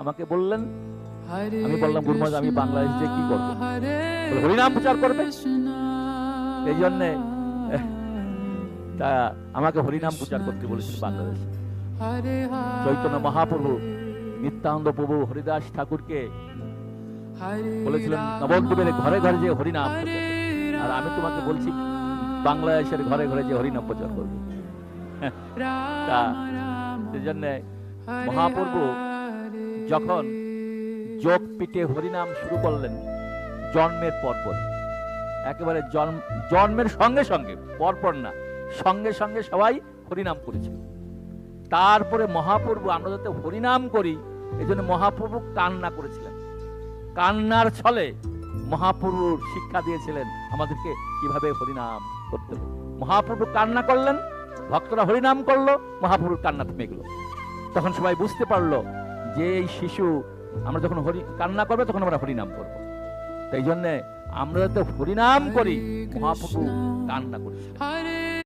আমাকে বললেন, আমি বললাম গুরুমহারাজ আমি বাংলাদেশে কি করবো? হরিনাম প্রচার করবে। এই জন্যে তা আমাকে হরিনাম প্রচার করতে বলেছিল বাংলাদেশে। চৈতন্য মহাপ্রভু, নিত্যানন্দ প্রভু হরিদাস ঠাকুরকে বলেছিলেন নবদ্বীপের ঘরে ঘরে যে হরিনাম প্রচার, আর আমি তোমাকে বলছি বাংলাদেশের ঘরে ঘরে যে হরিনাম প্রচার করবে। তা সেই জন্য মহাপ্রভু যখন যোগ পিঠে হরিনাম শুরু করলেন জন্মের পরপর, একেবারে জন্মের সঙ্গে সঙ্গে, পরপর না, সঙ্গে সঙ্গে সবাই হরিনাম করেছিল। তারপরে মহাপ্রভু, আমরা যাতে হরিনাম করি এই জন্য মহাপ্রভু কান্না করেছিলেন। কান্নার ছলে মহাপ্রভু শিক্ষা দিয়েছিলেন আমাদেরকে কিভাবে হরিনাম করতে হবে। মহাপ্রভু কান্না করলেন, ভক্তরা হরিনাম করলো, মহাপ্রভুর কান্না থেমে গেল। তখন সবাই বুঝতে পারলো যে এই শিশু, আমরা যখন কান্না করবে তখন আমরা হরিনাম করব। তাই জন্য আমরা যাতে হরিনাম করি, মহাপ্রভু কান্না করেছিলেন।